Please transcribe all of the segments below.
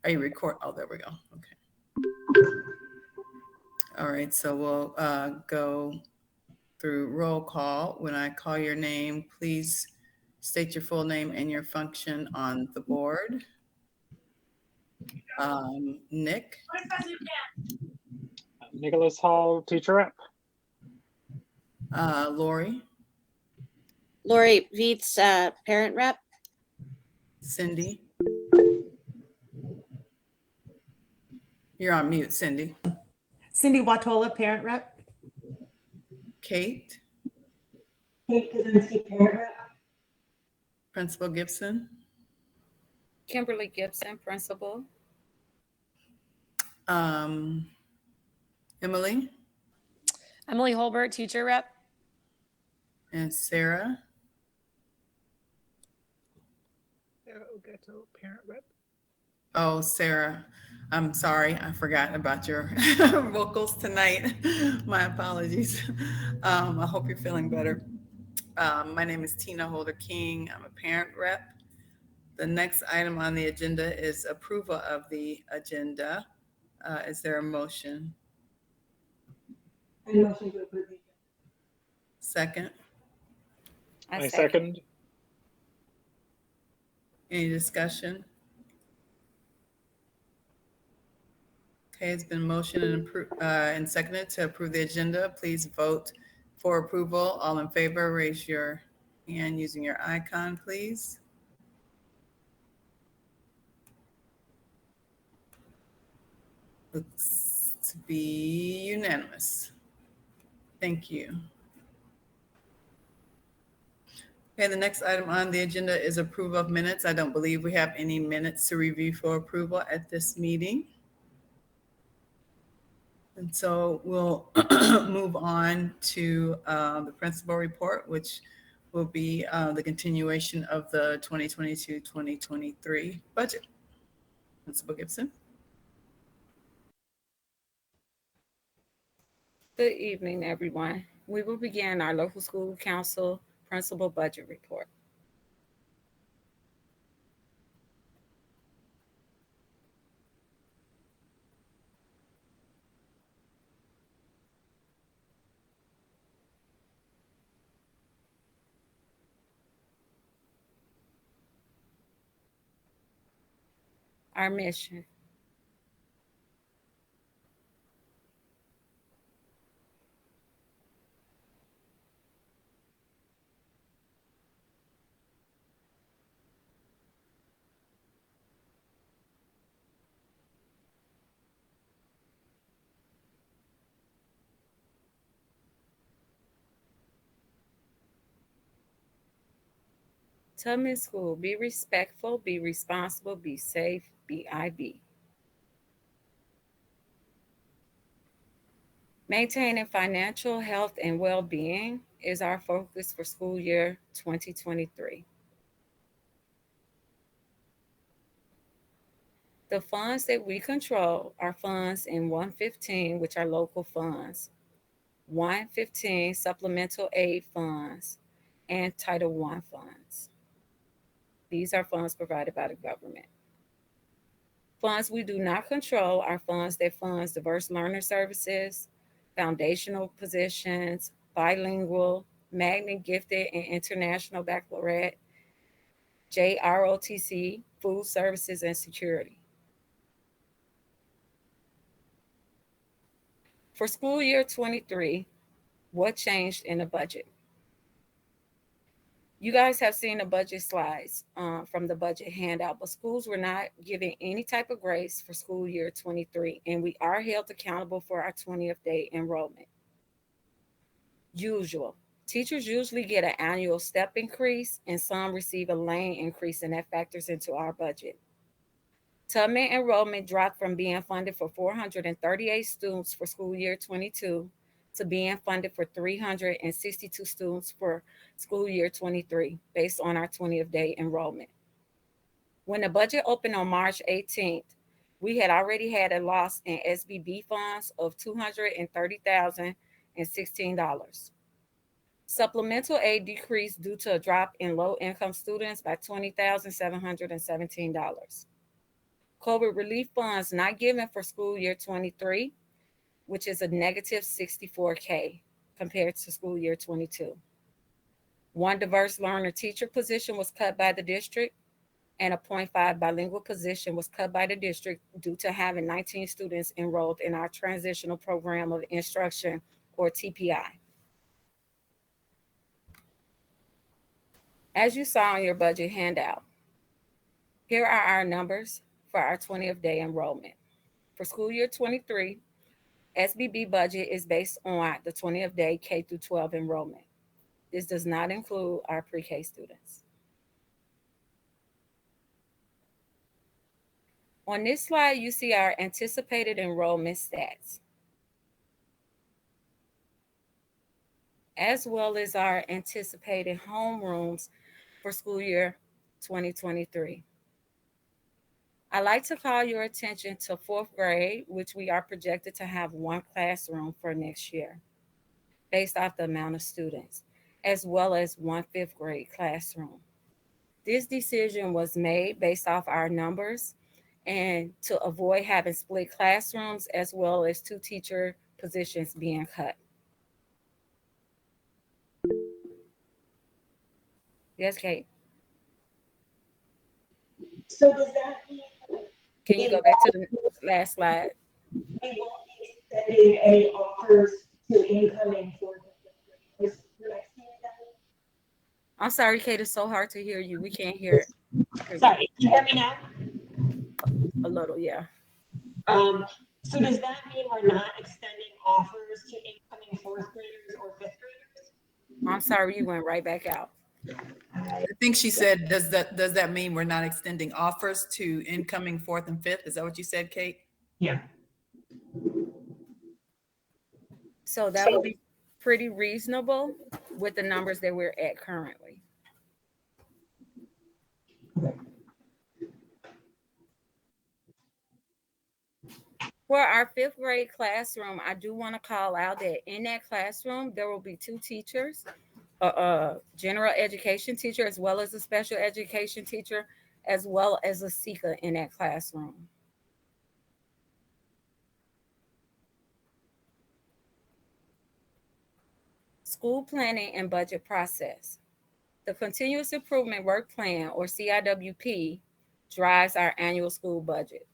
Are you record? Oh, there we go. Okay. All right, so we'll go through roll call. When I call your name, please state your full name and your function on the board. Nick, Nicholas Hall, teacher rep. Lori, Lori Viets, parent rep. Cindy. You're on mute, Cindy. Cindy Watola, parent rep. Kate, Kate Kaczynski, parent rep. Principal Gibson, Kimberly Gibson, principal. Emily, Emily Holbert, teacher rep. and Sarah. Sarah Ogeto, parent rep. Oh, Sarah, I'm sorry. I forgot about your vocals tonight. My apologies. I hope you're feeling better. My name is Tina Holder King. I'm a parent rep. The next item on the agenda is approval of the agenda. Is there a motion? I motion to approve the agenda. Second? I second. Any discussion? Okay, it's been motioned and seconded to approve the agenda. Please vote for approval. All in favor, raise your hand using your icon, please. Looks to be unanimous. Thank you. Okay, the next item on the agenda is approval of minutes. I don't believe we have any minutes to review for approval at this meeting. And so we'll move on to the principal report, which will be the continuation of the 2022-2023 budget. Principal Gibson. Good evening, everyone. We will begin our local school council principal budget report. Our mission. Tubman School, be respectful, be responsible, be safe, BIB. Maintaining financial health and well-being is our focus for school year 2023. The funds that we control are funds in 115, which are local funds, 115 supplemental aid funds, and Title I funds. These are funds provided by the government. Funds we do not control are funds that funds diverse learner services, foundational positions, bilingual, magnet gifted and international baccalaureate, JROTC, food services and security. For school year 23, what changed in the budget? You guys have seen the budget slides from the budget handout, but schools were not given any type of grace for school year 23, and we are held accountable for our 20th day enrollment. Usual. Teachers usually get an annual step increase, and some receive a lane increase, and that factors into our budget. Tubman enrollment dropped from being funded for 438 students for school year 22 to being funded for 362 students for school year 23, based on our 20th day enrollment. When the budget opened on March 18th, we had already had a loss in SBB funds of $230,016. Supplemental aid decreased due to a drop in low-income students by $20,717. COVID relief funds not given for school year 23, which is a negative $64K compared to school year 22. One diverse learner teacher position was cut by the district, and a 0.5 bilingual position was cut by the district due to having 19 students enrolled in our transitional program of instruction, or TPI. As you saw on your budget handout, here are our numbers for our 20th day enrollment. For school year 23, SBB budget is based on the 20th day K through 12 enrollment. This does not include our pre-K students. On this slide, you see our anticipated enrollment stats, as well as our anticipated homerooms for school year 2023. I'd like to call your attention to 4th grade, which we are projected to have 1 classroom for next year, based off the amount of students, as well as 1 5th grade classroom. This decision was made based off our numbers and to avoid having split classrooms, as well as 2 teacher positions being cut. Yes, Kate. So does that mean Can you go back to the last slide? we won't be extending any offers to incoming fourth and fifth graders for next year then? I'm sorry, Kate, it's so hard to hear you. We can't hear it. Sorry, can you hear me now? A little, yeah. So does that mean we're not extending offers to incoming fourth graders or fifth graders? I'm sorry, you went right back out. I think she said, does that mean we're not extending offers to incoming 4th and 5th? Is that what you said, Kate? Yeah. So that would be pretty reasonable with the numbers that we're at currently. For our 5th grade classroom, I do want to call out that in that classroom, there will be 2 teachers, a general education teacher, as well as a special education teacher, as well as a seeker in that classroom. School planning and budget process. The Continuous Improvement Work Plan, or CIWP, drives our annual school budget.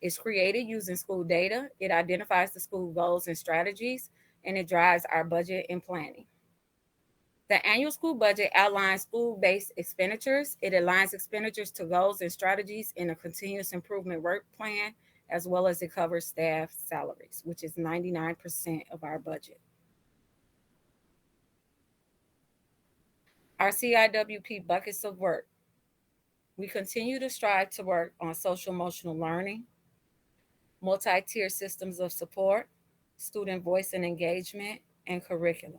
It's created using school data. It identifies the school goals and strategies, and it drives our budget and planning. The annual school budget outlines school-based expenditures. It aligns expenditures to goals and strategies in a continuous improvement work plan, as well as it covers staff salaries, which is 99% of our budget. Our CIWP buckets of work. We continue to strive to work on social emotional learning, multi-tier systems of support, student voice and engagement, and curriculum.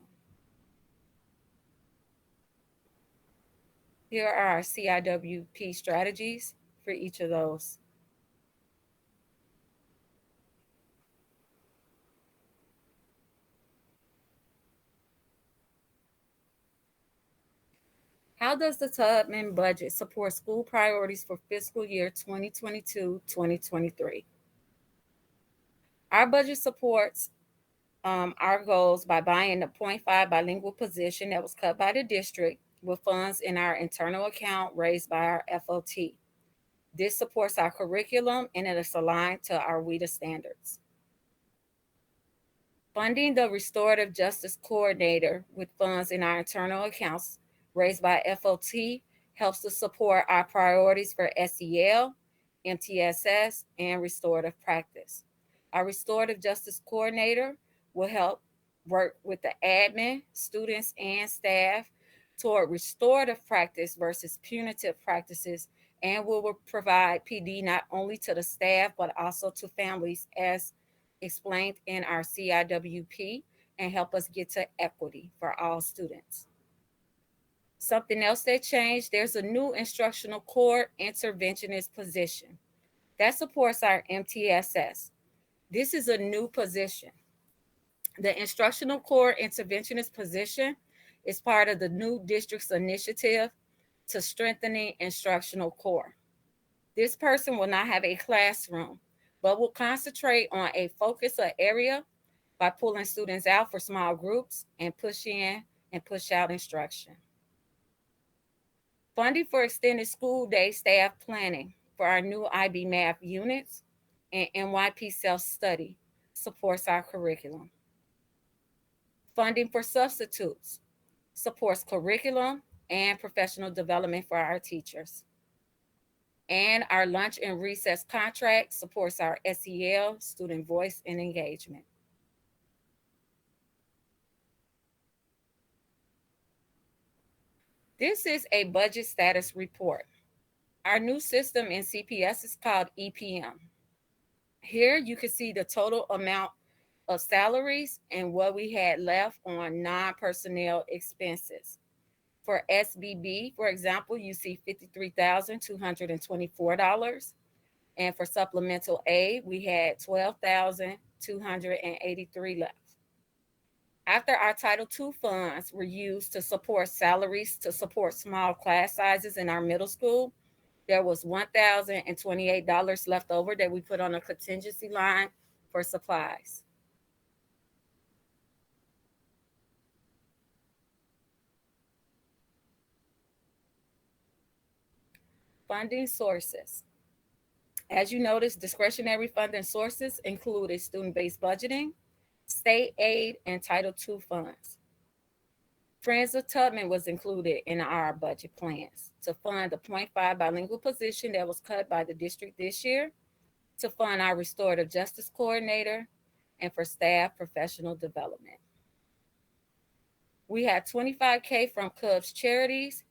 Here are our CIWP strategies for each of those. How does the Tubman budget support school priorities for fiscal year 2022-2023? Our budget supports our goals by buying the 0.5 bilingual position that was cut by the district with funds in our internal account raised by our FOT. This supports our curriculum and it is aligned to our WIDA standards. Funding the Restorative Justice Coordinator with funds in our internal accounts raised by FOT helps to support our priorities for SEL, MTSS, and restorative practice. Our Restorative Justice Coordinator will help work with the admin, students, and staff toward restorative practice versus punitive practices, and will provide PD not only to the staff, but also to families as explained in our CIWP, and help us get to equity for all students. Something else that changed, there's a new instructional core interventionist position that supports our MTSS. This is a new position. The instructional core interventionist position is part of the new district's initiative to strengthening instructional core. This person will not have a classroom, but will concentrate on a focus or area by pulling students out for small groups and push in and push out instruction. Funding for extended school day staff planning for our new IB math units and NYP self-study supports our curriculum. Funding for substitutes supports curriculum and professional development for our teachers. And our lunch and recess contract supports our SEL, student voice and engagement. This is a budget status report. Our new system in CPS is called EPM. Here you can see the total amount of salaries and what we had left on non-personnel expenses. For SBB, for example, you see $53,224. And for supplemental aid, we had $12,283 left. After our Title II funds were used to support salaries to support small class sizes in our middle school, there was $1,028 left over that we put on a contingency line for supplies. Funding sources. As you notice, discretionary funding sources included student-based budgeting, state aid, and Title II funds. Friends of Tubman was included in our budget plans to fund the 0.5 bilingual position that was cut by the district this year, to fund our restorative justice coordinator, and for staff professional development. We had $25K from Cubs charities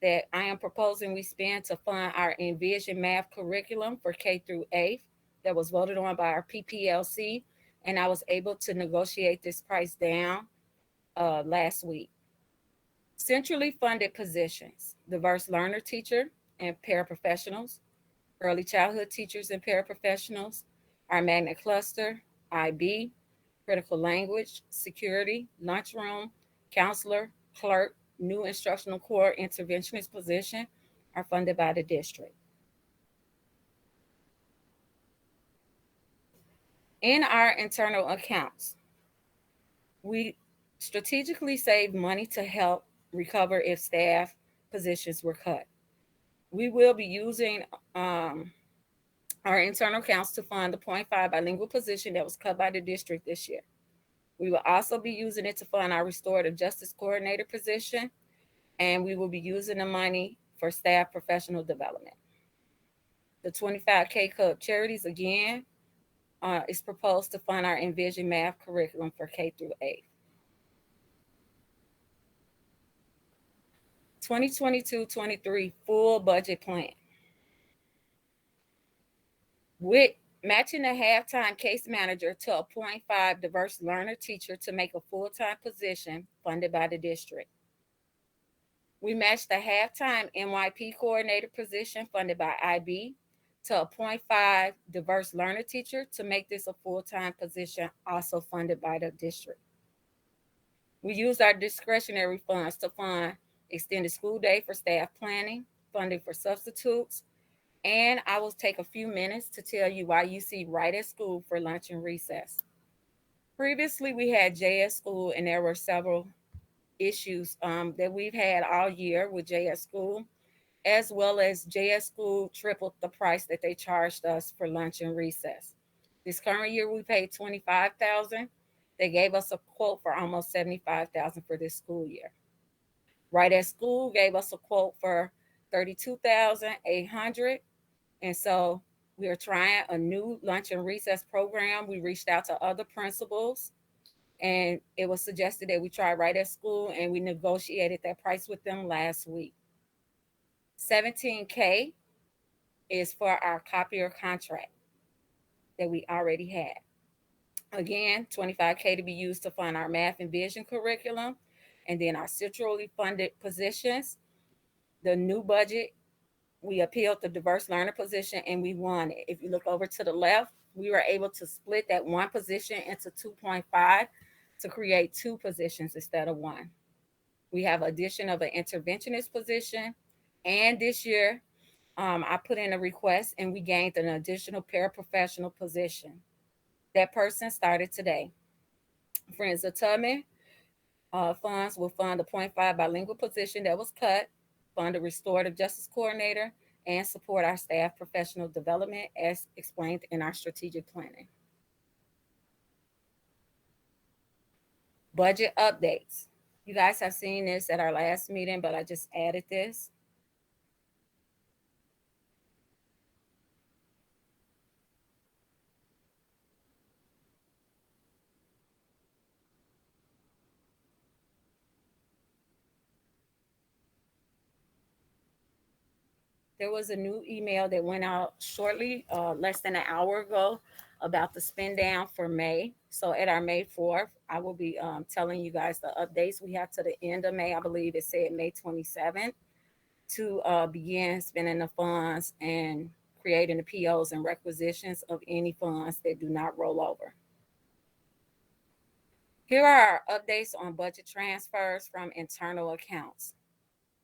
that I am proposing we spend to fund our Envision math curriculum for K through 8th that was voted on by our PPLC, and I was able to negotiate this price down last week. Centrally funded positions: diverse learner teacher and paraprofessionals, early childhood teachers and paraprofessionals, our magnet cluster, IB, critical language, security, lunchroom, counselor, clerk, new instructional core interventionist position are funded by the district. In our internal accounts, we strategically saved money to help recover if staff positions were cut. We will be using our internal accounts to fund the 0.5 bilingual position that was cut by the district this year. We will also be using it to fund our restorative justice coordinator position, and we will be using the money for staff professional development. The 25K Cub charities, again, is proposed to fund our Envision math curriculum for K through 8. 2022-23 full budget plan. With matching the halftime case manager to a 0.5 diverse learner teacher to make a full-time position funded by the district. We matched the halftime NYP coordinator position funded by IB to a 0.5 diverse learner teacher to make this a full-time position also funded by the district. We used our discretionary funds to fund extended school day for staff planning, funding for substitutes, and I will take a few minutes to tell you why you see Right at School for lunch and recess. Previously, we had JS School, and there were several issues that we've had all year with JS School, as well as JS School tripled the price that they charged us for lunch and recess. This current year, we paid $25,000. They gave us a quote for almost $75,000 for this school year. Right at School gave us a quote for $32,800. And so we are trying a new lunch and recess program. We reached out to other principals, and it was suggested that we try Right at School, and we negotiated that price with them last week. $17K is for our copier contract that we already had. Again, $25K to be used to fund our math and vision curriculum, and then our centrally funded positions. The new budget, we appealed the diverse learner position and we won it. If you look over to the left, we were able to split that one position into 2.5 to create 2 positions instead of 1. We have addition of an interventionist position, and this year I put in a request and we gained an additional paraprofessional position. That person started today. Friends of Tubman funds will fund a .5 bilingual position that was cut, fund a restorative justice coordinator, and support our staff professional development as explained in our strategic planning. Budget updates. You guys have seen this at our last meeting, but I just added this. There was a new email that went out shortly, less than an hour ago, about the spend down for May. So at our May 4th, I will be telling you guys the updates we have to the end of May. I believe it said May 27th to begin spending the funds and creating the POs and requisitions of any funds that do not roll over. Here are our updates on budget transfers from internal accounts.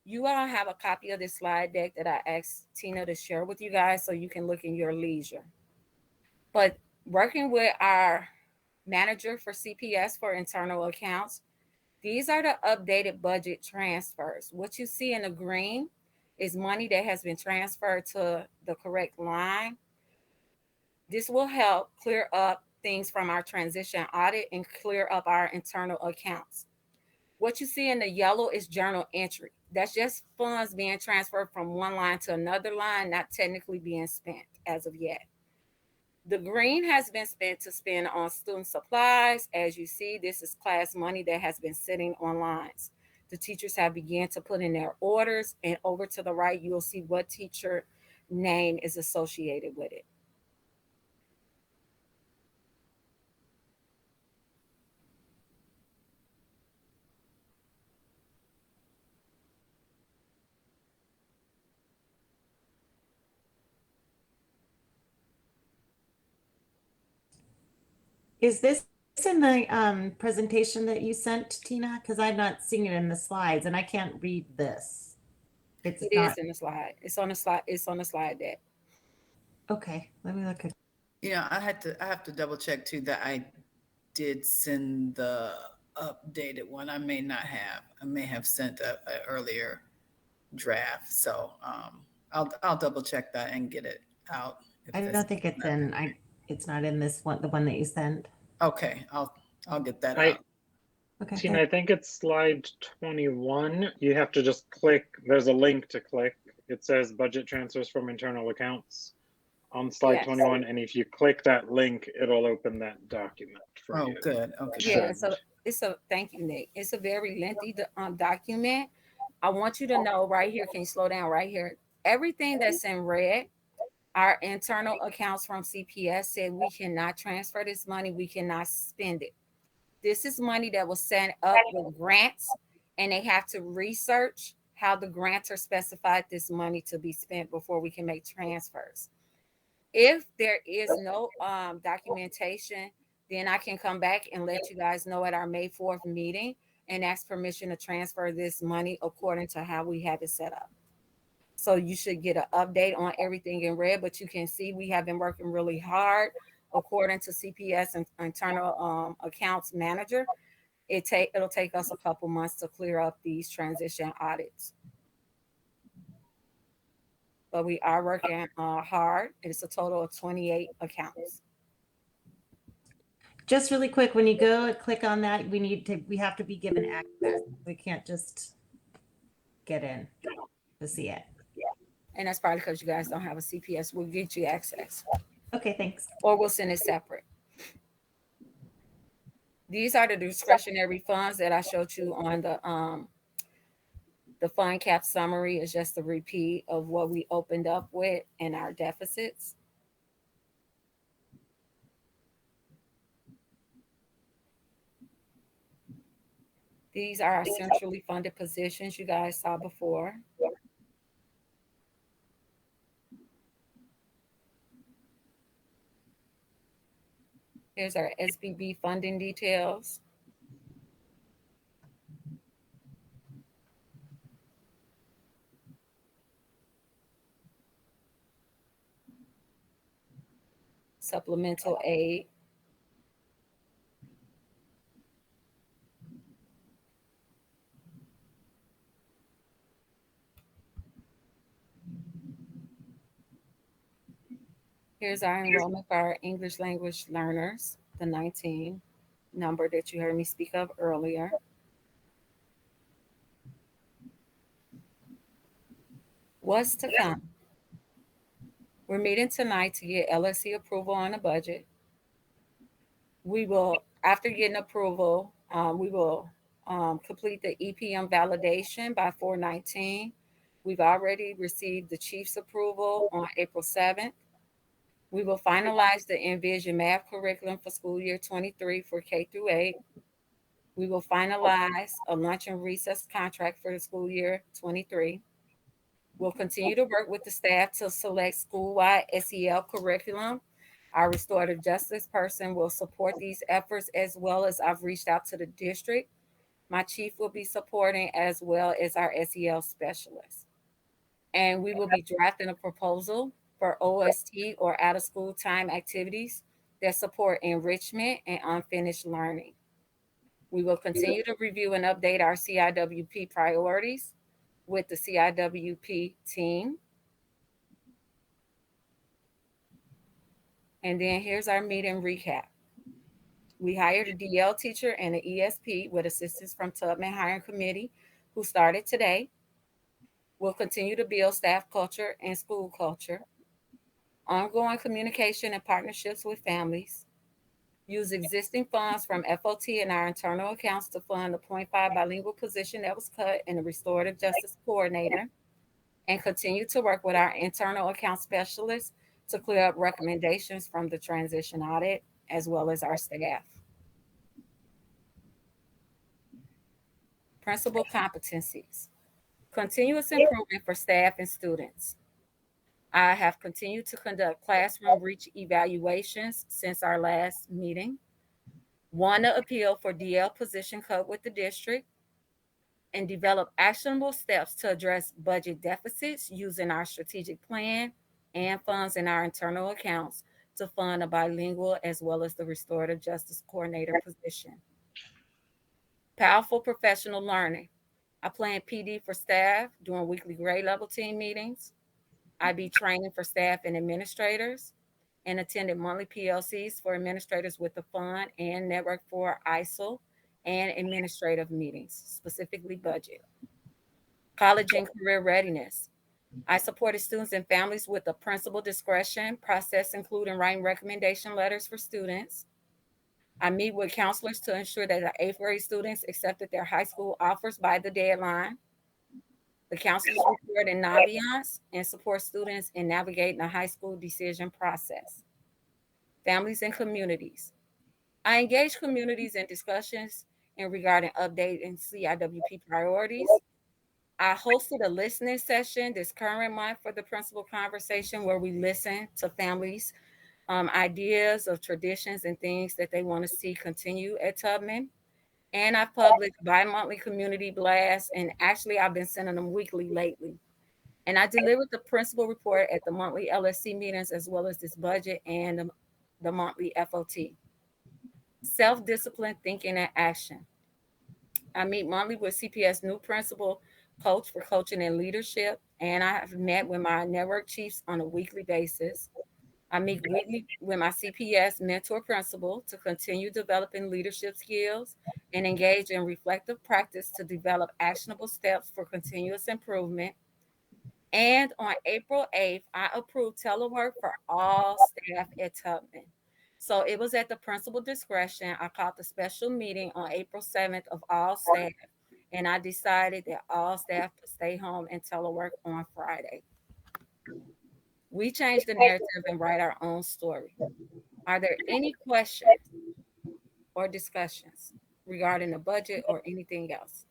You all have a copy of this slide deck that I asked Tina to share with you guys so you can look in your leisure. But working with our manager for CPS for internal accounts, these are the updated budget transfers. What you see in the green is money that has been transferred to the correct line. This will help clear up things from our transition audit and clear up our internal accounts. What you see in the yellow is journal entry. That's just funds being transferred from one line to another line, not technically being spent as of yet. The green has been spent to spend on student supplies. As you see, this is class money that has been sitting on lines. The teachers have begun to put in their orders, and over to the right, you'll see what teacher name is associated with it. Is this in the presentation that you sent, Tina? Because I'm not seeing it in the slides and I can't read this. It's It not. is in the slide. It's on the slide. It's on the slide deck. Okay, let me look at. I have to double check too that I did send the updated one. I may not have. I may have sent a earlier draft. So I'll double check that and get it out. I don't think it's in. It's not in this one, the one that you sent. Okay, I'll get that out. Okay. Tina, I think it's slide 21. You have to just click. There's a link to click. It says budget transfers from internal accounts on slide Yes. 21. And if you click that link, it'll open that document for you. Oh, good. Okay. Yeah, so thank you, Nick. It's a very lengthy document. I want you to know right here, can you slow down right here? Everything that's in red, our internal accounts from CPS said we cannot transfer this money, we cannot spend it. This is money that was sent up with grants, and they have to research how the grantor specified this money to be spent before we can make transfers. If there is no documentation, then I can come back and let you guys know at our May 4th meeting and ask permission to transfer this money according to how we have it set up. So you should get an update on everything in red, but you can see we have been working really hard according to CPS and internal accounts manager. It'll take us a couple months to clear up these transition audits. But we are working hard. It's a total of 28 accounts. Just really quick, when you go and click on that, we have to be given access. We can't just get in to see it. And that's probably because you guys don't have a CPS. We'll get you access. Okay, thanks. Or we'll send it separate. These are the discretionary funds that I showed you on the fund cap summary. Is just a repeat of what we opened up with and our deficits. These are our centrally funded positions you guys saw before. Here's our SBB funding details. supplemental aid. Here's our enrollment for our English language learners, the 19 number that you heard me speak of earlier. What's to come? We're meeting tonight to get LSC approval on the budget. We will, after getting approval, we will complete the EPM validation by 4/19. We've already received the chief's approval on April 7th. We will finalize the Envision math curriculum for school year 23 for K through 8. We will finalize a lunch and recess contract for the school year 23. We'll continue to work with the staff to select school-wide SEL curriculum. Our restorative justice person will support these efforts, as well as I've reached out to the district. My chief will be supporting, as well as our SEL specialist. And we will be drafting a proposal for OST or out-of-school time activities that support enrichment and unfinished learning. We will continue to review and update our CIWP priorities with the CIWP team. And then here's our meeting recap. We hired a DL teacher and an ESP with assistance from Tubman Hiring Committee, who started today. We'll continue to build staff culture and school culture. Ongoing communication and partnerships with families. Use existing funds from FOT and our internal accounts to fund the 0.5 bilingual position that was cut in the restorative justice coordinator. And continue to work with our internal account specialists to clear up recommendations from the transition audit, as well as our staff. Principal competencies. Continuous improvement for staff and students. I have continued to conduct classroom reach evaluations since our last meeting. Won the appeal for DL position cut with the district, and develop actionable steps to address budget deficits using our strategic plan and funds in our internal accounts to fund a bilingual as well as the restorative justice coordinator position. Powerful professional learning. I plan PD for staff during weekly grade level team meetings. I be training for staff and administrators, and attended monthly PLCs for administrators with the fund and network for ISIL and administrative meetings, specifically budget. College and career readiness. I supported students and families with the principal discretion process, including writing recommendation letters for students. I meet with counselors to ensure that the 8th grade students accepted their high school offers by the deadline. The counselors report in Naviance and support students in navigating the high school decision process. Families and communities. I engage communities in discussions in regarding updating CIWP priorities. I hosted a listening session this current month for the principal conversation, where we listen to families' ideas of traditions and things that they want to see continue at Tubman. And I've published bi-monthly community blasts, and actually I've been sending them weekly lately. And I delivered the principal report at the monthly LSC meetings, as well as this budget and the monthly FOT. Self-discipline, thinking, and action. I meet monthly with CPS new principal coach for coaching and leadership, and I have met with my network chiefs on a weekly basis. I meet weekly with my CPS mentor principal to continue developing leadership skills and engage in reflective practice to develop actionable steps for continuous improvement. And on April 8th, I approved telework for all staff at Tubman. So it was at the principal discretion. I called the special meeting on April 7th of all staff, and I decided that all staff could stay home and telework on Friday. We change the narrative and write our own story. Are there any questions or discussions regarding the budget or anything else?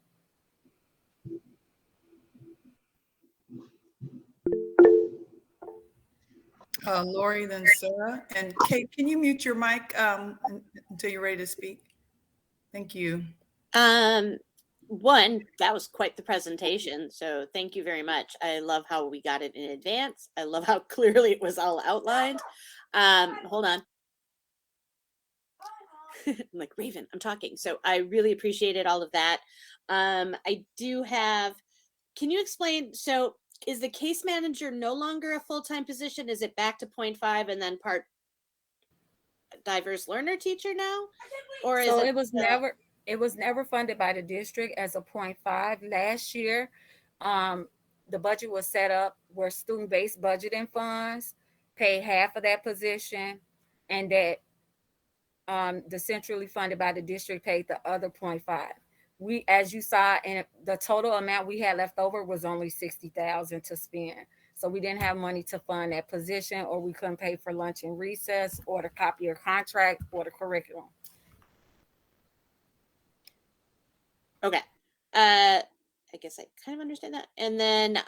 Lori, then Sarah. And Kate, can you mute your mic until you're ready to speak? Thank you. One, that was quite the presentation. So thank you very much. I love how we got it in advance. I love how clearly it was all outlined. Hold on. I'm like, Raven, I'm talking. So I really appreciated all of that. I do have, can you explain? So is the case manager no longer a full-time position? Is it back to 0.5 and then part diverse learner teacher now? Or is So it it was never funded by the district as a 0.5. Last year, the budget was set up where student-based budgeting funds pay half of that position, and that the centrally funded by the district paid the other 0.5. We, as you saw, and the total amount we had left over was only 60,000 to spend. So we didn't have money to fund that position, or we couldn't pay for lunch and recess, or the copier contract, or the curriculum. okay? I guess I kind of understand that. And then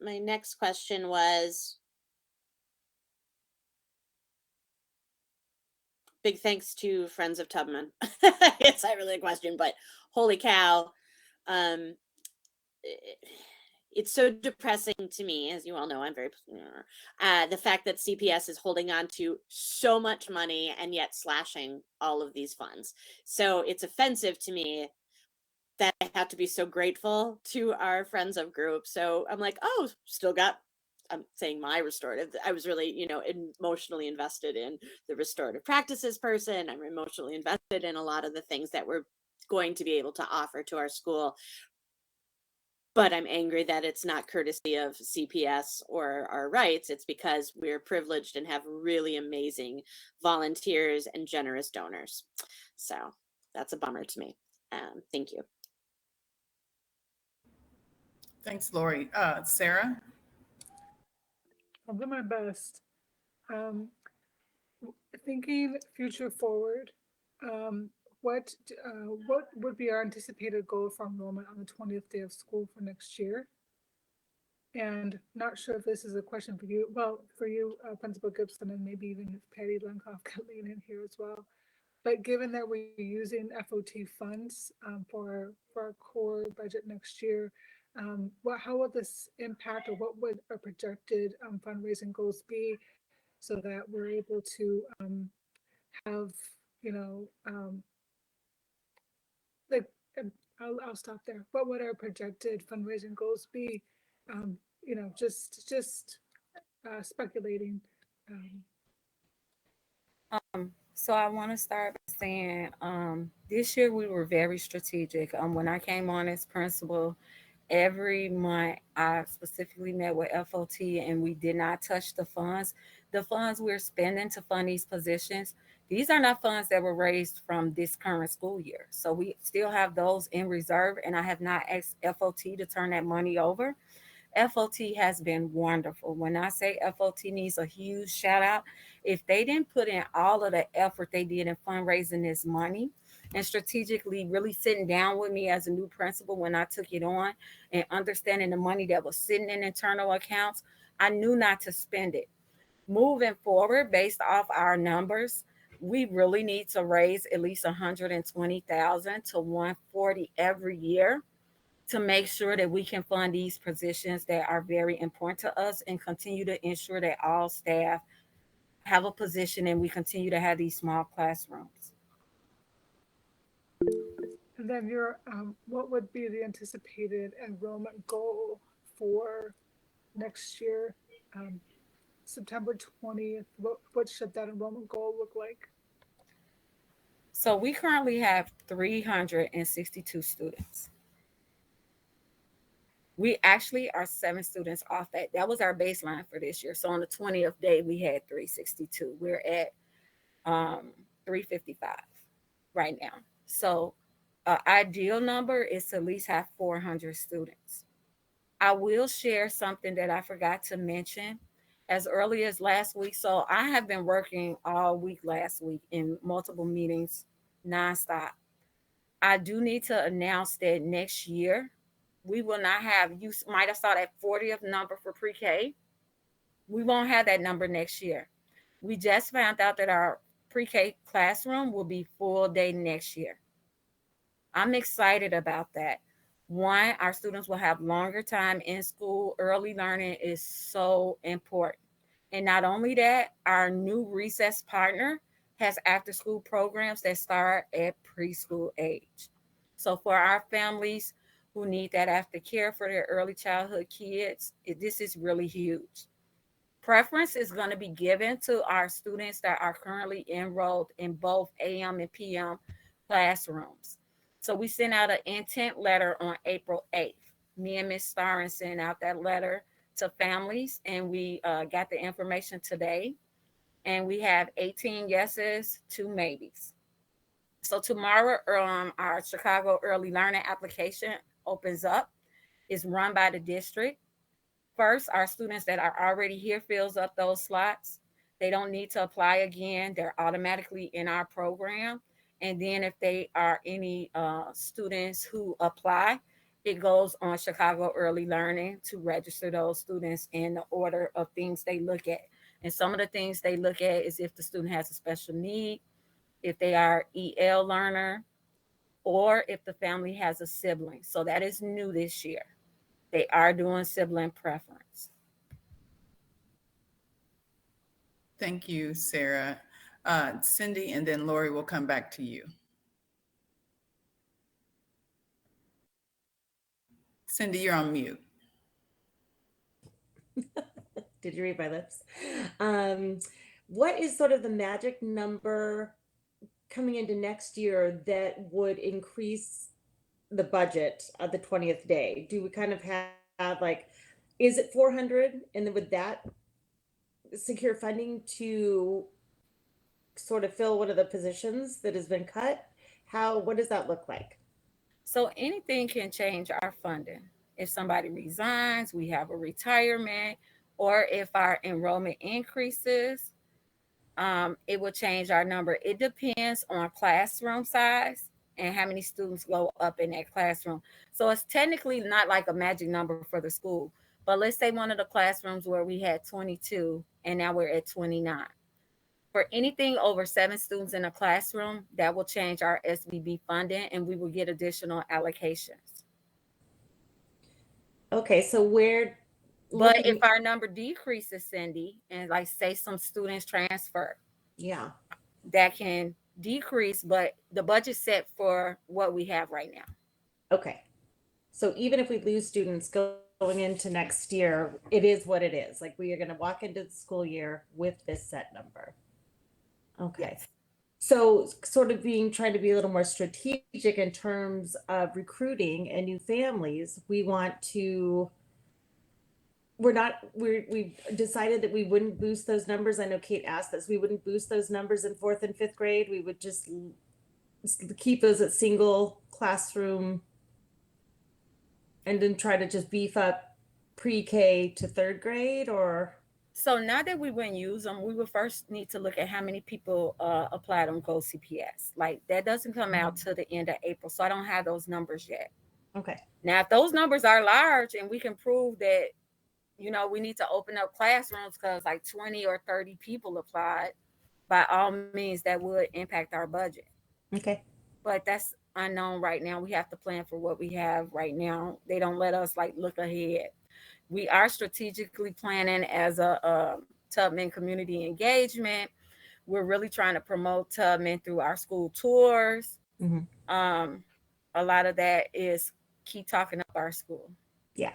my next question was, big thanks to Friends of Tubman. It's not really a question, but holy cow. It's so depressing to me, as you all know, I'm very, the fact that CPS is holding on to so much money and yet slashing all of these funds. So it's offensive to me that I have to be so grateful to our Friends of group. So I'm like, oh, still got, I'm saying my restorative. I was really, emotionally invested in the restorative practices person. I'm emotionally invested in a lot of the things that we're going to be able to offer to our school. But I'm angry that it's not courtesy of CPS or our rights. It's because we're privileged and have really amazing volunteers and generous donors. So that's a bummer to me. Thank you. Thanks, Lori. Sarah? I'll do my best. Um, Thinking future forward, what would be our anticipated goal for enrollment on the 20th day of school for next year? And not sure if this is a question for you. Well, for you, Principal Gibson, and maybe even if Patty Lenkoff could lean in here as well. But given that we're using FOT funds for our core budget next year, how will this impact, or what would our projected fundraising goals be, so that we're able to have, like, I'll stop there. What would our projected fundraising goals be? Just speculating. So I want to start by saying this year we were very strategic. When I came on as principal, every month I specifically met with FOT, and we did not touch the funds. The funds we're spending to fund these positions, these are not funds that were raised from this current school year. So we still have those in reserve, and I have not asked FOT to turn that money over. FOT has been wonderful. When I say FOT needs a huge shout out, if they didn't put in all of the effort they did in fundraising this money and strategically really sitting down with me as a new principal when I took it on and understanding the money that was sitting in internal accounts, I knew not to spend it. Moving forward, based off our numbers, we really need to raise at least 120,000 to 140 every year to make sure that we can fund these positions that are very important to us and continue to ensure that all staff have a position and we continue to have these small classrooms. And then what would be the anticipated enrollment goal for next year? September 20th, what should that enrollment goal look like? So we currently have 362 students. We actually are 7 students off that. That was our baseline for this year. So on the 20th day, we had 362. We're at 355 right now. So ideal number is to at least have 400 students. I will share something that I forgot to mention as early as last week. So I have been working all week last week in multiple meetings nonstop. I do need to announce that next year we will not have, you might have saw that 40th number for pre-K. We won't have that number next year. We just found out that our pre-K classroom will be full day next year. I'm excited about that. One, our students will have longer time in school. Early learning is so important. And not only that, our new recess partner has after school programs that start at preschool age. So for our families who need that aftercare for their early childhood kids, this is really huge. Preference is going to be given to our students that are currently enrolled in both AM and PM classrooms. So we sent out an intent letter on April 8th. Me and Ms. Starrin sent out that letter to families, and we got the information today. And we have 18 yeses, 2 maybes. So tomorrow, our Chicago Early Learning application opens up. It's run by the district. First, our students that are already here fills up those slots. They don't need to apply again. They're automatically in our program. And then if they are any students who apply, it goes on Chicago Early Learning to register those students in the order of things they look at. And some of the things they look at is if the student has a special need, if they are EL learner, or if the family has a sibling. So that is new this year. They are doing sibling preference. Thank you, Sarah. Cindy, and then Lori will come back to you. Cindy, you're on mute. Did you read my lips? What is sort of the magic number coming into next year that would increase the budget of the 20th day? Do we kind of have like, is it 400? And then would that secure funding to sort of fill one of the positions that has been cut? What does that look like? So anything can change our funding. If somebody resigns, we have a retirement, or if our enrollment increases, it will change our number. It depends on classroom size and how many students go up in that classroom. So it's technically not like a magic number for the school. But let's say one of the classrooms where we had 22 and now we're at 29. For anything over 7 students in a classroom, that will change our SBB funding and we will get additional allocations. Okay, so we're But looking, if our number decreases, Cindy, and like say some students transfer, yeah. that can decrease, but the budget's set for what we have right now. Okay. So even if we lose students going into next year, it is what it is. Like we are going to walk into the school year with this set number. Okay. Yes. So sort of trying to be a little more strategic in terms of recruiting and new families, we've decided that we wouldn't boost those numbers. I know Kate asked us, we wouldn't boost those numbers in 4th and 5th grade. We would just keep those at single classroom and then try to just beef up pre-K to 3rd grade, or? So now that we wouldn't use them, we would first need to look at how many people applied on Go CPS. Like that doesn't come out to the end of April, so I don't have those numbers yet. Okay. Now, if those numbers are large and we can prove that, we need to open up classrooms because like 20 or 30 people applied, by all means, that would impact our budget. Okay. But that's unknown right now. We have to plan for what we have right now. They don't let us like look ahead. We are strategically planning as a Tubman community engagement. We're really trying to promote Tubman through our school tours. Mm-hmm. A lot of that is keep talking up our school. Yeah.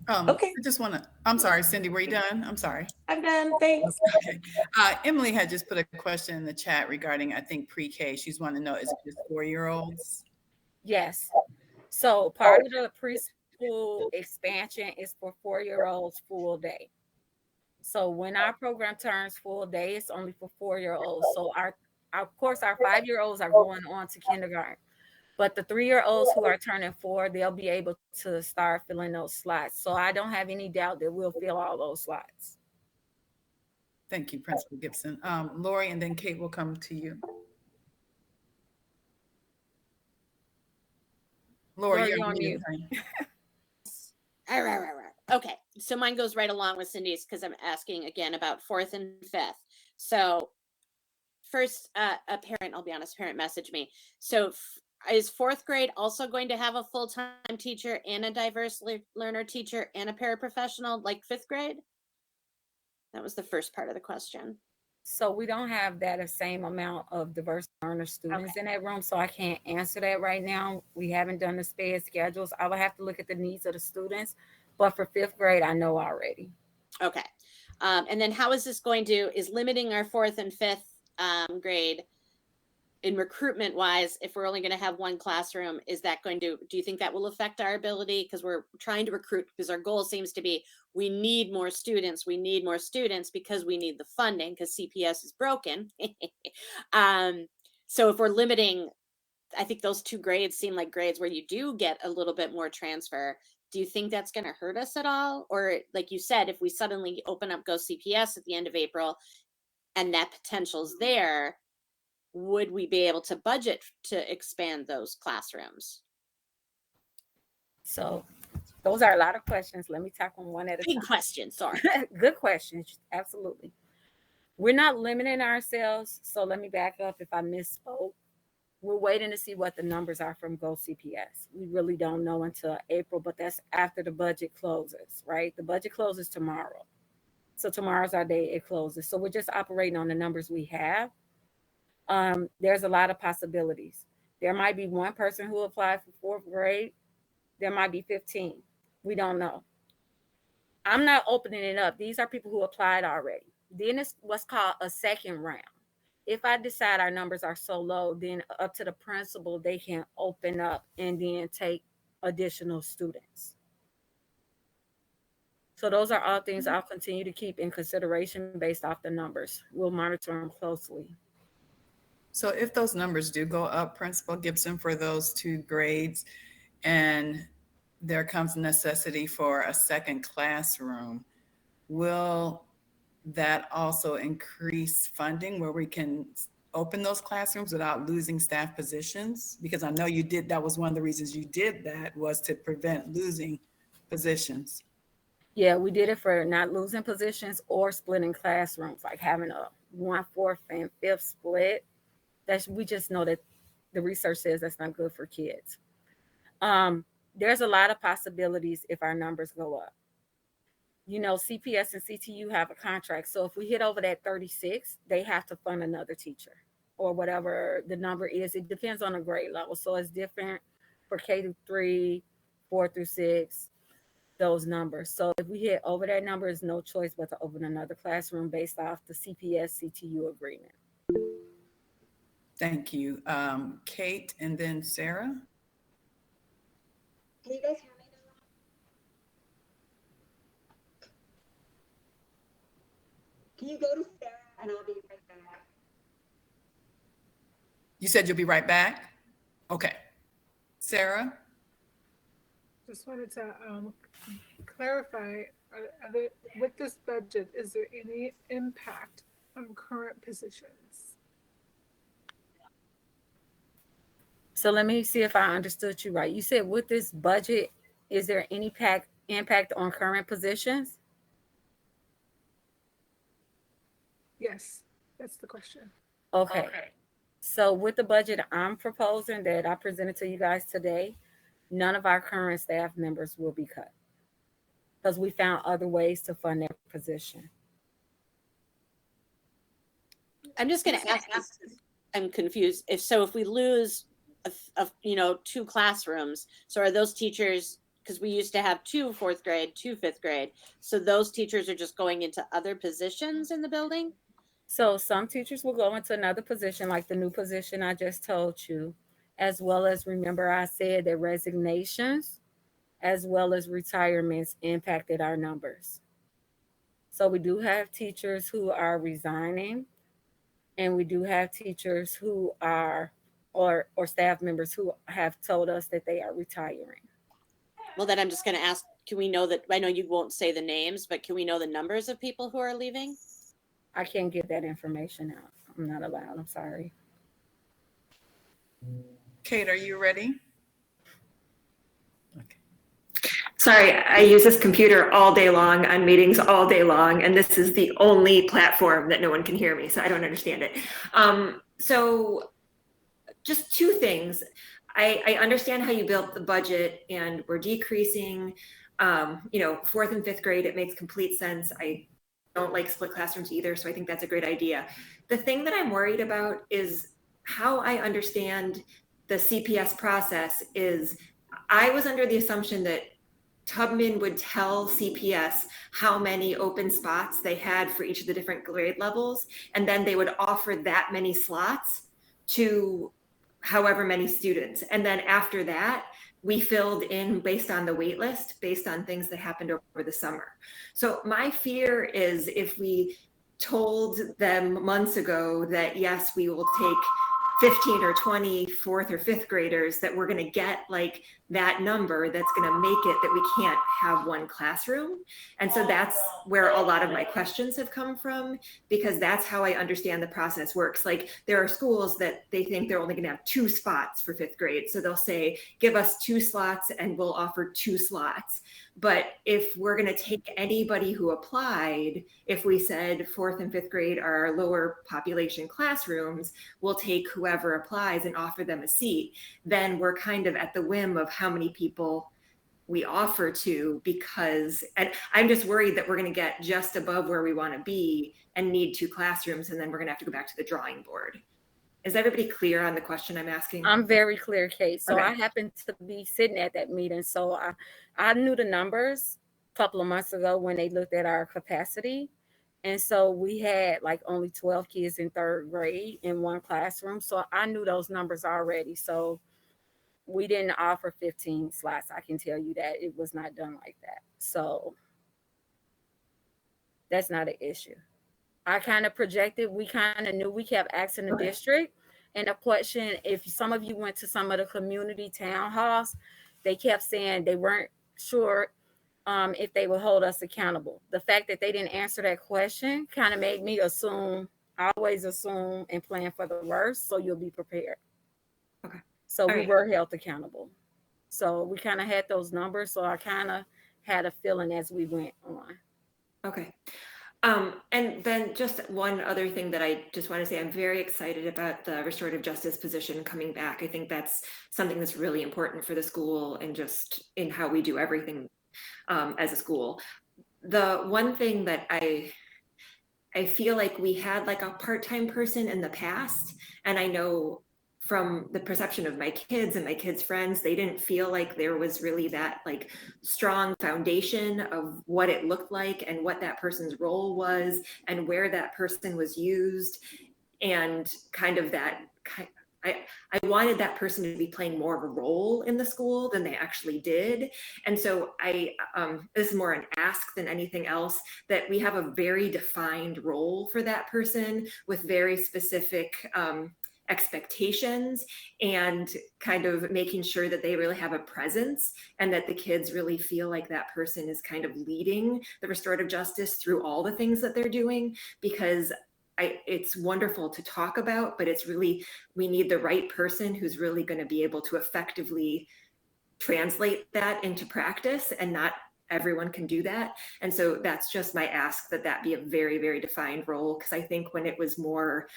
Okay. I'm sorry, Cindy, were you done? I'm sorry. I'm done. Thanks. Okay. Emily had just put a question in the chat regarding, I think, pre-K. She's wanting to know, is it just 4-year-olds? Yes. So part of the preschool expansion is for 4-year-olds full day. So when our program turns full day, it's only for 4-year-olds. So of course, our 5-year-olds are going on to kindergarten. But the 3-year-olds who are turning 4, they'll be able to start filling those slots. So I don't have any doubt that we'll fill all those slots. Thank you, Principal Gibson. Lori, and then Kate will come to you. Lori, you're on mute. Okay, so mine goes right along with Cindy's because I'm asking again about 4th and 5th. So first, a parent, I'll be honest, parent messaged me. So is fourth grade also going to have a full-time teacher and a diverse learner teacher and a paraprofessional like fifth grade? That was the first part of the question. So we don't have that same amount of diverse learner students in that room, so I can't answer that right now. We haven't done the sped schedules. I will have to look at the needs of the students, but for fifth grade, I know already. Okay. And then how is this going to, is limiting our fourth and fifth grade in recruitment wise, if we're only going to have one classroom, is that going to, do you think that will affect our ability? Because we're trying to recruit, because our goal seems to be, we need more students. We need more students because we need the funding, because CPS is broken. So if we're limiting, I think those two grades seem like grades where you do get a little bit more transfer. Do you think that's going to hurt us at all? Or like you said, if we suddenly open up Go CPS at the end of April and that potential's there, would we be able to budget to expand those classrooms? So those are a lot of questions. Let me tackle one at a time. Big question, sorry. Good questions, absolutely. We're not limiting ourselves, so let me back up if I misspoke. We're waiting to see what the numbers are from Go CPS. We really don't know until April, but that's after the budget closes, right? The budget closes tomorrow. So tomorrow's our day it closes. So we're just operating on the numbers we have. There's a lot of possibilities. There might be one person who applied for fourth grade. There might be 15. We don't know. I'm not opening it up. These are people who applied already. Then it's what's called a second round. If I decide our numbers are so low, then up to the principal, they can open up and then take additional students. So those are all things I'll continue to keep in consideration based off the numbers. We'll monitor them closely. So if those numbers do go up, Principal Gibson, for those two grades, and there comes necessity for a second classroom, will that also increase funding where we can open those classrooms without losing staff positions? Because I know you did, that was one of the reasons you did that, was to prevent losing positions. Yeah, we did it for not losing positions or splitting classrooms, like having a 1/4 and 5th split. We just know that the research says that's not good for kids. There's a lot of possibilities if our numbers go up. You know, CPS and CTU have a contract. So if we hit over that 36, they have to fund another teacher or whatever the number is. It depends on the grade level. So it's different for K-3, 4-6, those numbers. So if we hit over that number, there's no choice but to open another classroom based off the CPS CTU agreement. Thank you. Kate and then Sarah. Can you guys hear me now? Can you go to Sarah and I'll be right back? You said you'll be right back? Okay. Sarah? Just wanted to clarify, with this budget, is there any impact on current positions? So let me see if I understood you right. You said with this budget, is there any impact on current positions? Yes, that's the question. Okay. So with the budget I'm proposing that I presented to you guys today, none of our current staff members will be cut because we found other ways to fund their position. I'm just going to ask this. I'm confused. If we lose two classrooms, so are those teachers, because we used to have 2 4th grade, 2 5th grade, so those teachers are just going into other positions in the building? So some teachers will go into another position, like the new position I just told you, as well as, remember I said that resignations as well as retirements impacted our numbers. So we do have teachers who are resigning, and we do have teachers who are, or staff members who have told us that they are retiring. Well, then I'm just going to ask, can we know that, I know you won't say the names, but can we know the numbers of people who are leaving? I can't get that information out. I'm not allowed. I'm sorry. Kate, are you ready? Okay. Sorry, I use this computer all day long on meetings all day long, and this is the only platform that no one can hear me, so I don't understand it. So just two things. I understand how you built the budget and we're decreasing, fourth and fifth grade, it makes complete sense. I don't like split classrooms either, so I think that's a great idea. The thing that I'm worried about is how I understand the CPS process is I was under the assumption that Tubman would tell CPS how many open spots they had for each of the different grade levels, and then they would offer that many slots to however many students. And then after that, we filled in based on the wait list, based on things that happened over the summer. So my fear is if we told them months ago that, yes, we will take 15 or 20 fourth or fifth graders, that we're going to get like that number that's going to make it that we can't have one classroom. And so that's where a lot of my questions have come from, because that's how I understand the process works. Like there are schools that they think they're only going to have 2 spots for fifth grade. So they'll say, give us 2 slots and we'll offer 2 slots. But if we're going to take anybody who applied, if we said fourth and fifth grade are our lower population classrooms, we'll take whoever applies and offer them a seat, then we're kind of at the whim of how many people we offer to, because and I'm just worried that we're going to get just above where we want to be and need 2 classrooms, and then we're going to have to go back to the drawing board. Is everybody clear on the question I'm asking? I'm very clear, Kate. So Okay. I happened to be sitting at that meeting. So I knew the numbers a couple of months ago when they looked at our capacity. And so we had like only 12 kids in third grade in one classroom. So I knew those numbers already. So we didn't offer 15 slots. I can tell you that it was not done like that. So that's not an issue. I kind of projected, we kind of knew, we kept asking the district. And the question, if some of you went to some of the community town halls, they kept saying they weren't sure if they would hold us accountable. The fact that they didn't answer that question kind of made me assume, always assume and plan for the worst, so you'll be prepared. Okay. So All we right. were held accountable. So we kind of had those numbers. So I kind of had a feeling as we went on. Okay. And then just one other thing that I just want to say, I'm very excited about the restorative justice position coming back. I think that's something that's really important for the school and just in how we do everything as a school. The one thing that I feel like we had like a part-time person in the past, and I know from the perception of my kids and my kids' friends, they didn't feel like there was really that like strong foundation of what it looked like and what that person's role was and where that person was used, and kind of that I wanted that person to be playing more of a role in the school than they actually did. And so this is more an ask than anything else, that we have a very defined role for that person with very specific expectations, and kind of making sure that they really have a presence and that the kids really feel like that person is kind of leading the restorative justice through all the things that they're doing. Because it's wonderful to talk about, but it's really, we need the right person who's really going to be able to effectively translate that into practice, and not everyone can do that. And so that's just my ask, that be a very, very defined role, because I think when it was more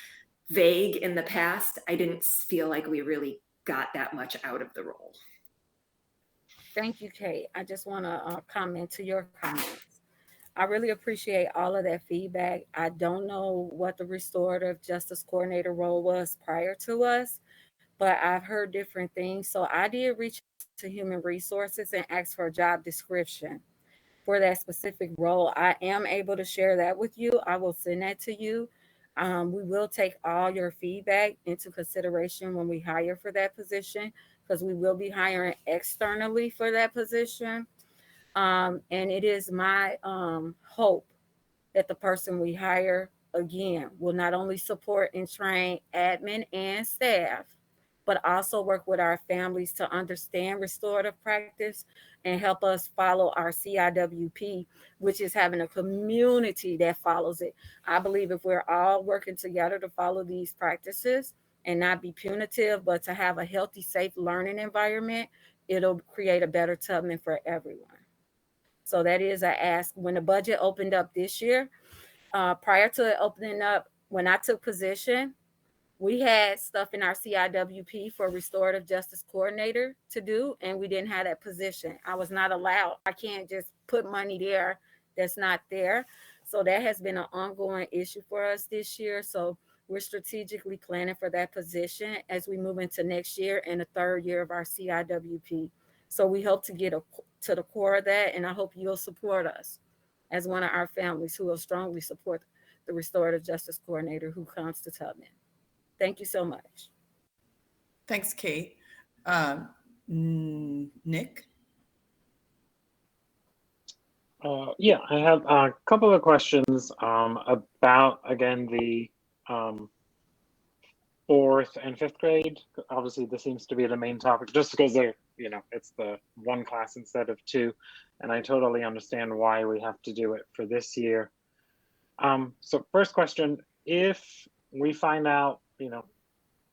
vague in the past, I didn't feel like we really got that much out of the role. Thank you, Kate. I just want to comment to your comments. I really appreciate all of that feedback. I don't know what the restorative justice coordinator role was prior to us, but I've heard different things. So I did reach to human resources and ask for a job description for that specific role. I am able to share that with you. I will send that to you. We will take all your feedback into consideration when we hire for that position, because we will be hiring externally for that position. And it is my hope that the person we hire, again, will not only support and train admin and staff, but also work with our families to understand restorative practice and help us follow our CIWP, which is having a community that follows it. I believe if we're all working together to follow these practices and not be punitive, but to have a healthy, safe learning environment, it'll create a better Tubman for everyone. So that is a ask. When the budget opened up this year, prior to it opening up, when I took position, we had stuff in our CIWP for restorative justice coordinator to do, and we didn't have that position. I was not allowed. I can't just put money there that's not there. So that has been an ongoing issue for us this year. So we're strategically planning for that position as we move into next year and the third year of our CIWP. So we hope to get to the core of that, and I hope you'll support us as one of our families who will strongly support the restorative justice coordinator who comes to Tubman. Thank you so much. Thanks, Kate. Nick? Yeah, I have a couple of questions about, again, the 4th and 5th grade. Obviously, this seems to be the main topic just because they're, it's the one class instead of two. And I totally understand why we have to do it for this year. So first question, if we find out,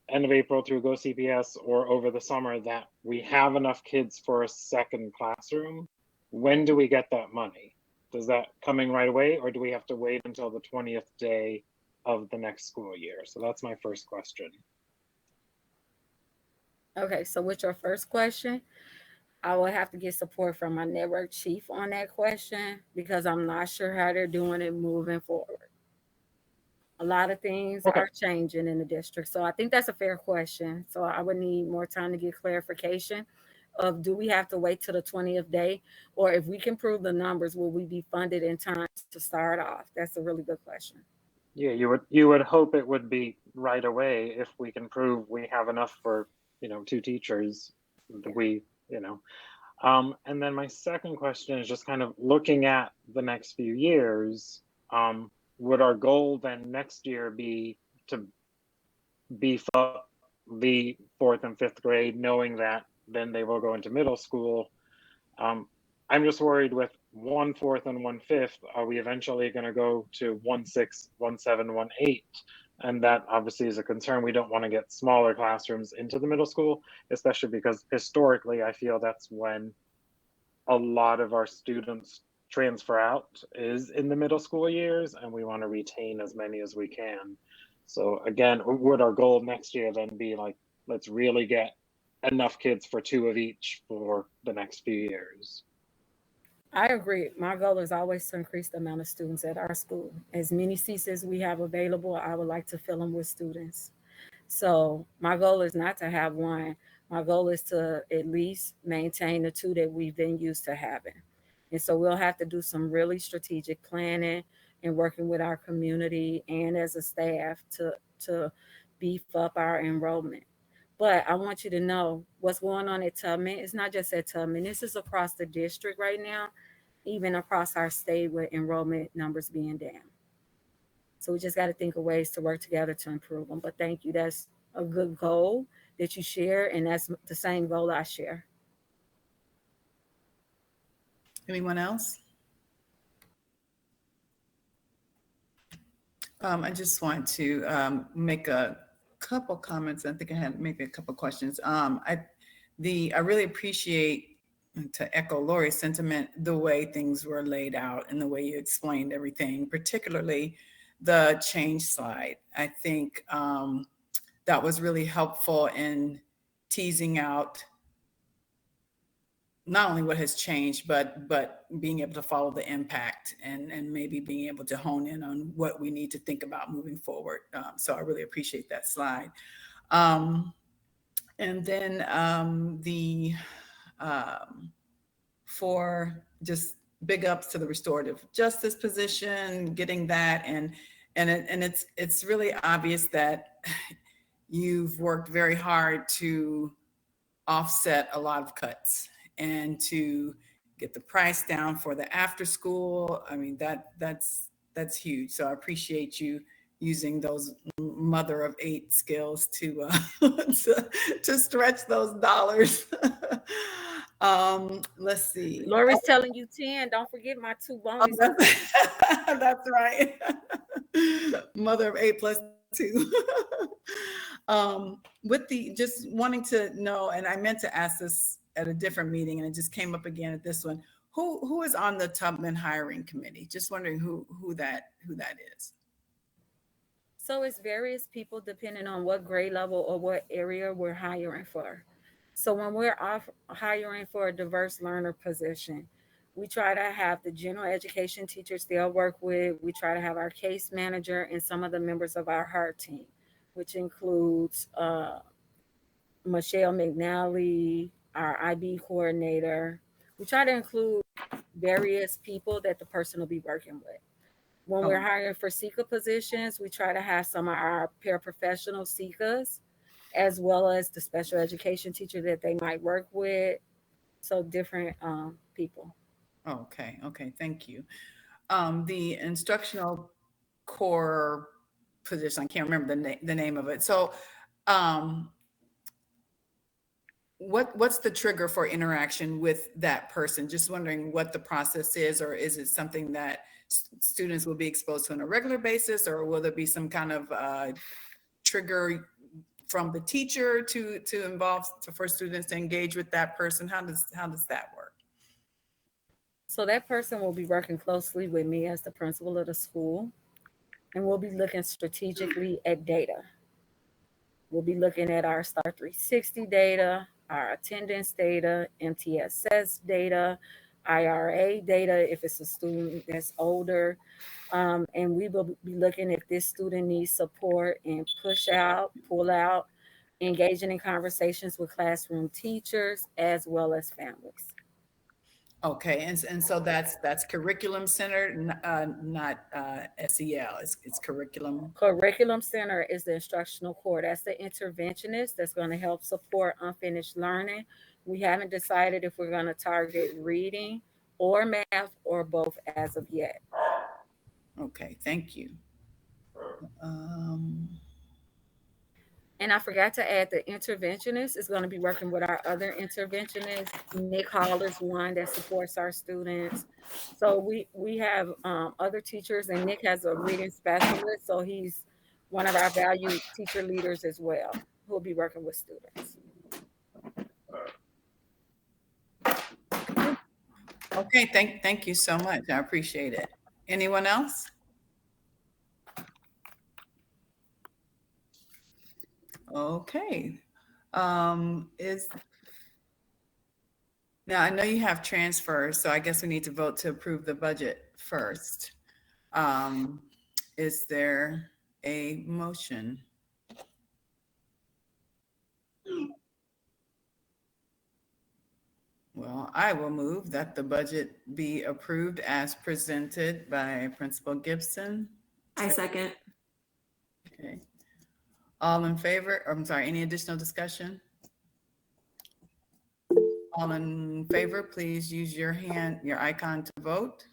end of April through Go CPS or over the summer that we have enough kids for a second classroom, when do we get that money? Does that coming right away, or do we have to wait until the 20th day of the next school year? So that's my first question. Okay, so with your first question, I will have to get support from my network chief on that question because I'm not sure how they're doing it moving forward. A lot of things are changing in the district. So I think that's a fair question. So I would need more time to get clarification of, do we have to wait till the 20th day? Or if we can prove the numbers, will we be funded in time to start off? That's a really good question. Yeah, you would hope it would be right away if we can prove we have enough for, 2 teachers. And then my second question is just kind of looking at the next few years. Would our goal then next year be to beef up the 4th and 5th grade, knowing that then they will go into middle school? I'm just worried with 1 4th and 1 5th, are we eventually going to go to 1 6, 1 7, 1 8? And that obviously is a concern. We don't want to get smaller classrooms into the middle school, especially because historically, I feel that's when a lot of our students transfer out is in the middle school years, and we want to retain as many as we can. So again, would our goal next year then be like, let's really get enough kids for 2 of each for the next few years? I agree. My goal is always to increase the amount of students at our school. As many seats as we have available, I would like to fill them with students. So my goal is not to have one. My goal is to at least maintain the 2 that we've been used to having. And so we'll have to do some really strategic planning and working with our community and as a staff to beef up our enrollment. But I want you to know what's going on at Tubman. It's not just at Tubman. This is across the district right now, even across our state with enrollment numbers being down. So we just got to think of ways to work together to improve them. But thank you. That's a good goal that you share, and that's the same goal I share. Anyone else? I just want to make a couple comments. I think I had maybe a couple questions. I really appreciate, to echo Lori's sentiment, the way things were laid out and the way you explained everything, particularly the change slide. I think that was really helpful in teasing out not only what has changed, but being able to follow the impact and maybe being able to hone in on what we need to think about moving forward. So I really appreciate that slide. And then for just big ups to the restorative justice position, getting that, and it's really obvious that you've worked very hard to offset a lot of cuts and to get the price down for the after school. I mean, that's huge. So I appreciate you using those mother of 8 skills to to stretch those dollars. Let's see. Lori's telling you 10. Don't forget my 2 bonuses. Oh, that's right. Mother of 8 plus 2. With the just wanting to know, and I meant to ask this at a different meeting and it just came up again at this one, Who is on the Tubman hiring committee? Just wondering who that is. So it's various people depending on what grade level or what area we're hiring for. So when we're hiring for a diverse learner position, we try to have the general education teachers they'll work with. We try to have our case manager and some of the members of our HEART team, which includes Michelle McNally, our IB coordinator. We try to include various people that the person will be working with. When we're Oh, hiring for SECA positions, we try to have some of our paraprofessional SECAs, as well as the special education teacher that they might work with. So different people. okay, thank you. The instructional core position, I can't remember the name of it. So, um, what's the trigger for interaction with that person? Just wondering what the process is, or is it something that students will be exposed to on a regular basis, or will there be some kind of trigger from the teacher to involve for students to engage with that person? How does that work? So that person will be working closely with me as the principal of the school, and we'll be looking strategically at data. We'll be looking at our Star 360 data, our attendance data, MTSS data, IRA data if it's a student that's older. And we will be looking if this student needs support and push out, pull out, engaging in conversations with classroom teachers as well as families. Okay, and so that's curriculum centered, not SEL. It's curriculum. Curriculum Center is the instructional core. That's the interventionist that's going to help support unfinished learning. We haven't decided if we're going to target reading or math or both as of yet. Okay, thank you. Um, And I forgot to add the interventionist is going to be working with our other interventionists. Nick Haller's one that supports our students. So we have other teachers, and Nick has a reading specialist. So he's one of our valued teacher leaders as well, who will be working with students. okay, thank you so much. I appreciate it. Anyone else? Okay. Is Now I know you have transfers, so I guess we need to vote to approve the budget first. Um, is there a motion? Well, I will move that the budget be approved as presented by Principal Gibson. I second. Okay. All in favor? I'm sorry, any additional discussion? All in favor, please use your icon to vote.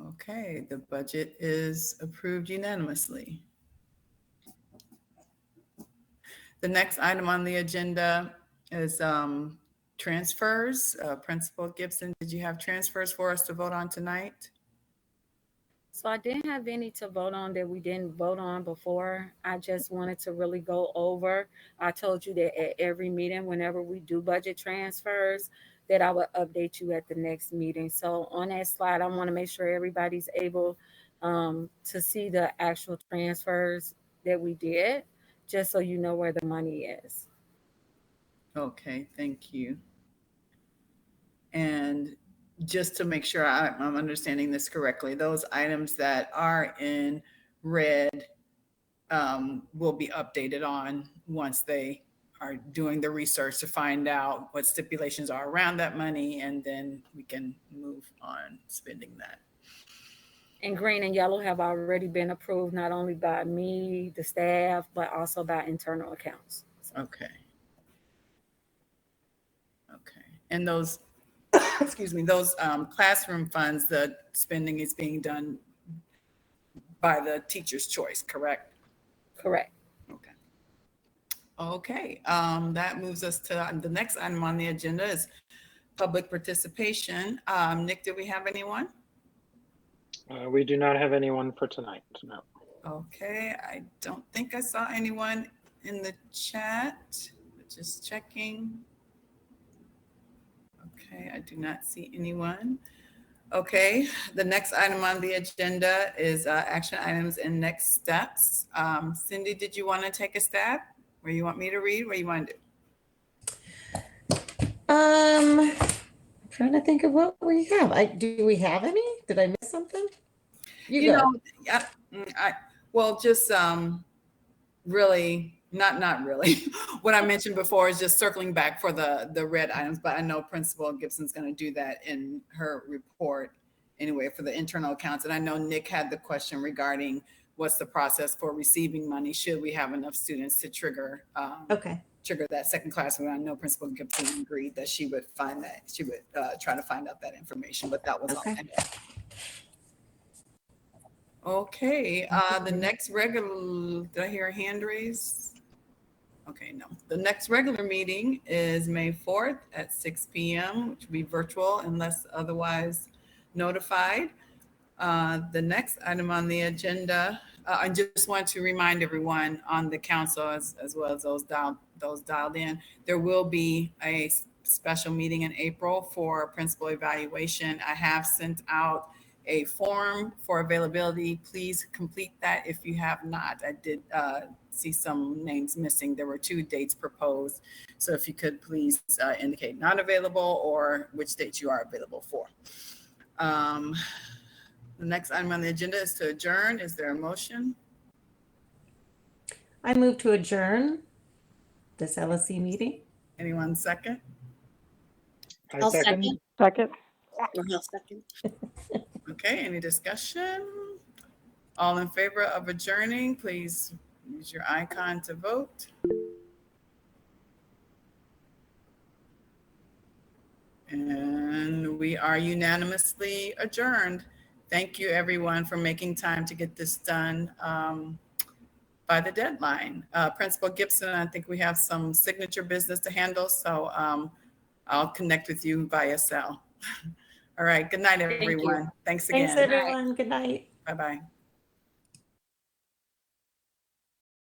Okay, the budget is approved unanimously. The next item on the agenda is transfers. Principal Gibson, did you have transfers for us to vote on tonight? So I didn't have any to vote on that we didn't vote on before. I just wanted to really go over. I told you that at every meeting, whenever we do budget transfers, that I would update you at the next meeting. So on that slide, I want to make sure everybody's able to see the actual transfers that we did, just so you know where the money is. Okay, thank you. And just to make sure I'm understanding this correctly, those items that are in red will be updated on once they are doing the research to find out what stipulations are around that money, and then we can move on spending that. And green and yellow have already been approved, not only by me, the staff, but also by internal accounts. Okay. Okay. And those, excuse me, those classroom funds, the spending is being done by the teacher's choice, correct? Correct. Okay. Okay, that moves us to the next item on the agenda is public participation. Nick, do we have anyone? We do not have anyone for tonight, no. Okay, I don't think I saw anyone in the chat. Just checking. Okay, I do not see anyone. Okay, the next item on the agenda is action items and next steps. Cindy, did you want to take a stab? Where you want me to read? What you want to do? I'm trying to think of what we have. Do we have any? Did I miss something? You know, well, just really, not really. What I mentioned before is just circling back for the red items, but I know Principal Gibson's going to do that in her report anyway for the internal accounts. And I know Nick had the question regarding what's the process for receiving money? Should we have enough students to trigger that second class? And I know Principal Gibson agreed that she would find that, she would try to find out that information, but that was all I had. Okay, the next regular, did I hear a hand raise? Okay, no. The next regular meeting is May 4th at 6 p.m., which will be virtual unless otherwise notified. The next item on the agenda, I just want to remind everyone on the council as well as those dialed in, there will be a special meeting in April for principal evaluation. I have sent out a form for availability. Please complete that if you have not. I did see some names missing. There were 2 dates proposed. So if you could please indicate not available or which dates you are available for. The next item on the agenda is to adjourn. Is there a motion? I move to adjourn this LSC meeting. Anyone second? I'll second. Second. I'll second. Okay, any discussion? All in favor of adjourning, please use your icon to vote. And we are unanimously adjourned. Thank you, everyone, for making time to get this done by the deadline. Principal Gibson, I think we have some signature business to handle, so I'll connect with you via cell. All right, good night, everyone. Thanks again. Thanks, everyone. Good night. Bye-bye.